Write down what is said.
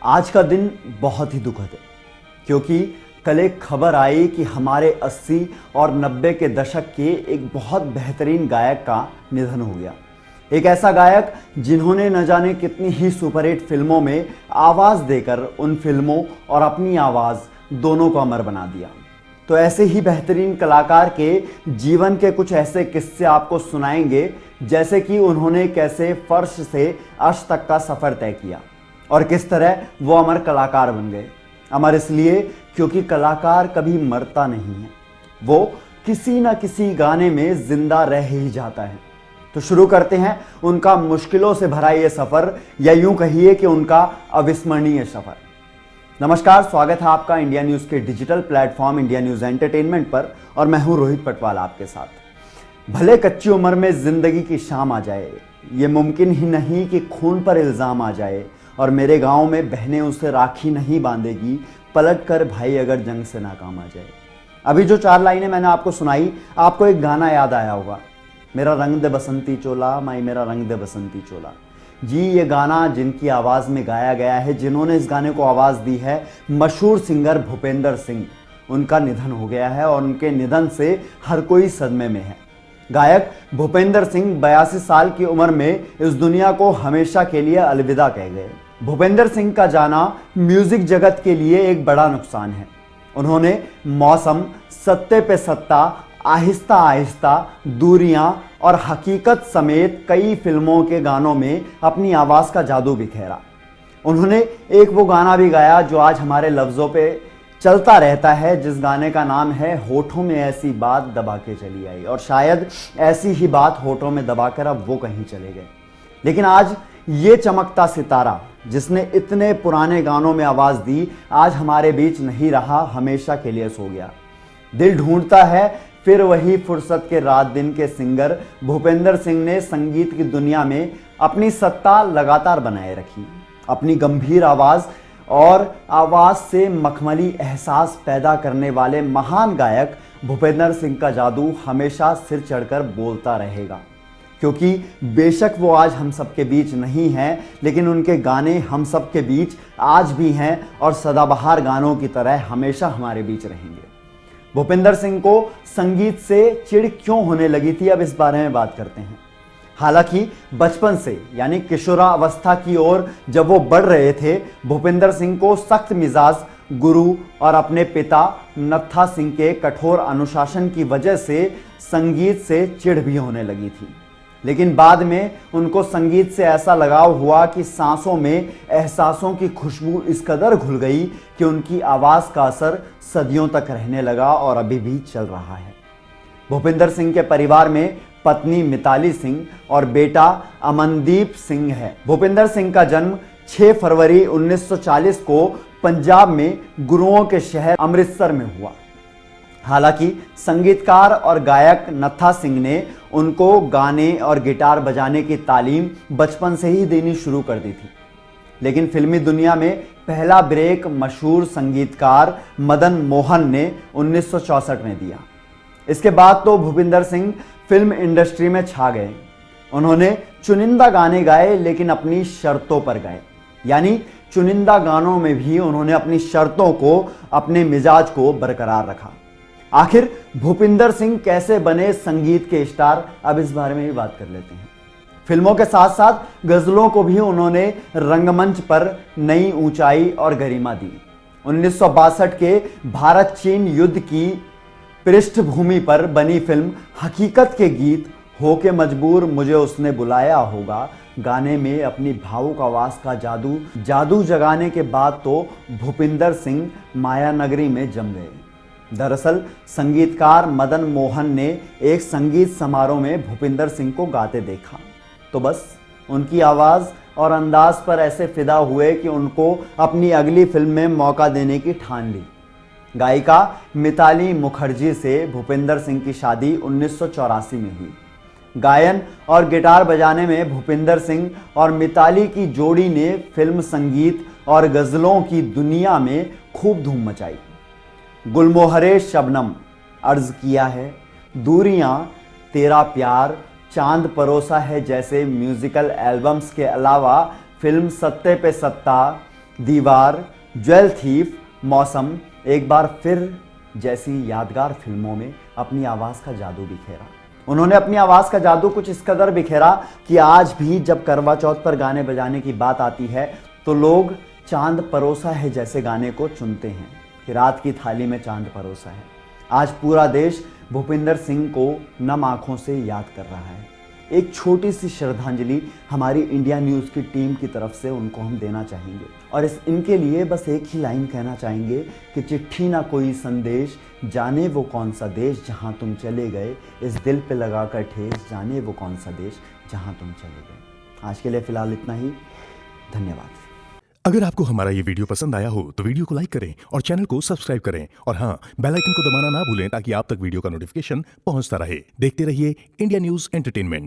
आज का दिन बहुत ही दुखद है क्योंकि कल एक खबर आई कि हमारे 80 और 90 के दशक के एक बहुत बेहतरीन गायक का निधन हो गया। एक ऐसा गायक जिन्होंने न जाने कितनी ही सुपरहिट फिल्मों में आवाज़ देकर उन फिल्मों और अपनी आवाज़ दोनों को अमर बना दिया। तो ऐसे ही बेहतरीन कलाकार के जीवन के कुछ ऐसे किस्से आपको सुनाएंगे, जैसे कि उन्होंने कैसे फर्श से अर्श तक का सफ़र तय किया और किस तरह वो अमर कलाकार बन गए। अमर इसलिए क्योंकि कलाकार कभी मरता नहीं है, वो किसी न किसी गाने में जिंदा रह ही जाता है। तो शुरू करते हैं उनका मुश्किलों से भरा ये सफ़र, या यूं कहिए कि उनका अविस्मरणीय सफ़र। नमस्कार, स्वागत है आपका इंडिया न्यूज़ के digital platform India news entertainment पर, और मैं हूं रोहित पटवाल आपके साथ। भले कच्ची उम्र में जिंदगी की शाम आ जाए, ये मुमकिन ही नहीं कि खून पर इल्ज़ाम आ जाए, और मेरे गांव में बहनें उसे राखी नहीं बांधेगी, पलट कर भाई अगर जंग से नाकाम आ जाए। अभी जो 4 लाइनें मैंने आपको सुनाई, आपको एक गाना याद आया होगा, मेरा रंग दे बसंती चोला, माई मेरा रंग दे बसंती चोला। जी, ये गाना जिनकी आवाज़ में गाया गया है, जिन्होंने इस गाने को आवाज़ दी है, मशहूर सिंगर भूपेंद्र सिंह, उनका निधन हो गया है और उनके निधन से हर कोई सदमे में है। गायक भूपेंद्र सिंह 82 साल की उम्र में इस दुनिया को हमेशा के लिए अलविदा कह गए। भूपेंद्र सिंह का जाना म्यूजिक जगत के लिए एक बड़ा नुकसान है। उन्होंने मौसम, सत्ते पे सत्ता, आहिस्ता आहिस्ता, दूरियां और हकीकत समेत कई फिल्मों के गानों में अपनी आवाज़ का जादू बिखेरा। उन्होंने एक वो गाना भी गाया जो आज हमारे लफ्ज़ों पे चलता रहता है, जिस गाने का नाम है होठों में ऐसी बात दबा के चली आई, और शायद ऐसी ही बात होठों में दबाकर अब वो कहीं चले गए। लेकिन आज ये चमकता सितारा जिसने इतने पुराने गानों में आवाज़ दी, आज हमारे बीच नहीं रहा, हमेशा के लिए सो गया। दिल ढूंढता है फिर वही फुर्सत के रात दिन के सिंगर भूपेंद्र सिंह ने संगीत की दुनिया में अपनी सत्ता लगातार बनाए रखी। अपनी गंभीर आवाज़ और आवाज़ से मखमली एहसास पैदा करने वाले महान गायक भूपेंद्र सिंह का जादू हमेशा सिर चढ़कर बोलता रहेगा, क्योंकि बेशक वो आज हम सब के बीच नहीं हैं, लेकिन उनके गाने हम सब के बीच आज भी हैं और सदाबहार गानों की तरह हमेशा हमारे बीच रहेंगे। भूपेंद्र सिंह को संगीत से चिढ़ क्यों होने लगी थी, अब इस बारे में बात करते हैं। हालांकि बचपन से यानी किशोरावस्था की ओर जब वो बढ़ रहे थे, भूपेंद्र सिंह को सख्त मिजाज गुरु और अपने पिता नत्था सिंह के कठोर अनुशासन की वजह से संगीत से चिढ़ भी होने लगी थी। लेकिन बाद में उनको संगीत से ऐसा लगाव हुआ कि सांसों में एहसासों की खुशबू इस कदर घुल गई कि उनकी आवाज़ का असर सदियों तक रहने लगा और अभी भी चल रहा है। भूपेंद्र सिंह के परिवार में पत्नी मिताली सिंह और बेटा अमनदीप सिंह है। भूपेंद्र सिंह का जन्म 6 फरवरी 1940 को पंजाब में गुरुओं के शहर अमृतसर में हुआ। हालांकि संगीतकार और गायक नत्था सिंह ने उनको गाने और गिटार बजाने की तालीम बचपन से ही देनी शुरू कर दी थी। लेकिन फिल्मी दुनिया में पहला ब्रेक मशहूर संगीतकार मदन मोहन ने 1964 में दिया। इसके बाद तो भूपेंद्र सिंह फिल्म इंडस्ट्री में छा गए। उन्होंने चुनिंदा गाने गाए, लेकिन अपनी शर्तों पर गाए, यानी चुनिंदा गानों में भी उन्होंने अपनी शर्तों को, अपने मिजाज को बरकरार रखा। आखिर भूपेंद्र सिंह कैसे बने संगीत के स्टार, अब इस बारे में भी बात कर लेते हैं। फिल्मों के साथ साथ गजलों को भी उन्होंने रंगमंच पर नई ऊंचाई और गरिमा दी। 1962 के भारत चीन युद्ध की पृष्ठभूमि पर बनी फिल्म हकीकत के गीत हो के मजबूर मुझे उसने बुलाया होगा गाने में अपनी भावुक आवाज़ का जादू जगाने के बाद तो भूपेंद्र सिंह माया नगरी में जम गए। दरअसल संगीतकार मदन मोहन ने एक संगीत समारोह में भूपेंद्र सिंह को गाते देखा, तो बस उनकी आवाज़ और अंदाज पर ऐसे फिदा हुए कि उनको अपनी अगली फिल्म में मौका देने की ठान ली। गायिका मिताली मुखर्जी से भूपेंद्र सिंह की शादी 1984 में हुई। गायन और गिटार बजाने में भूपेंद्र सिंह और मिताली की जोड़ी ने फिल्म संगीत और गज़लों की दुनिया में खूब धूम मचाई। गुलमोहरे शबनम, अर्ज किया है, दूरियां, तेरा प्यार, चांद परोसा है जैसे म्यूजिकल एल्बम्स के अलावा फिल्म सत्ते पे सत्ता, दीवार, ज्वेल थीफ, मौसम, एक बार फिर जैसी यादगार फिल्मों में अपनी आवाज का जादू बिखेरा। उन्होंने अपनी आवाज का जादू कुछ इस कदर बिखेरा कि आज भी जब करवा चौथ पर गाने बजाने की बात आती है तो लोग चांद परोसा है जैसे गाने को चुनते हैं कि रात की थाली में चांद परोसा है। आज पूरा देश भूपिंदर सिंह को नम आंखों से याद कर रहा है। एक छोटी सी श्रद्धांजलि हमारी इंडिया न्यूज़ की टीम की तरफ से उनको हम देना चाहेंगे और इनके लिए बस एक ही लाइन कहना चाहेंगे कि चिट्ठी ना कोई संदेश, जाने वो कौन सा देश जहां तुम चले गए, इस दिल पे लगा कर ठेस, जाने वो कौन सा देश जहां तुम चले गए। आज के लिए फिलहाल इतना ही। धन्यवाद। अगर आपको हमारा ये वीडियो पसंद आया हो तो वीडियो को लाइक करें और चैनल को सब्सक्राइब करें और हाँ, बेल आइकन को दबाना ना भूलें ताकि आप तक वीडियो का नोटिफिकेशन पहुंचता रहे। देखते रहिए इंडिया न्यूज़ एंटरटेनमेंट।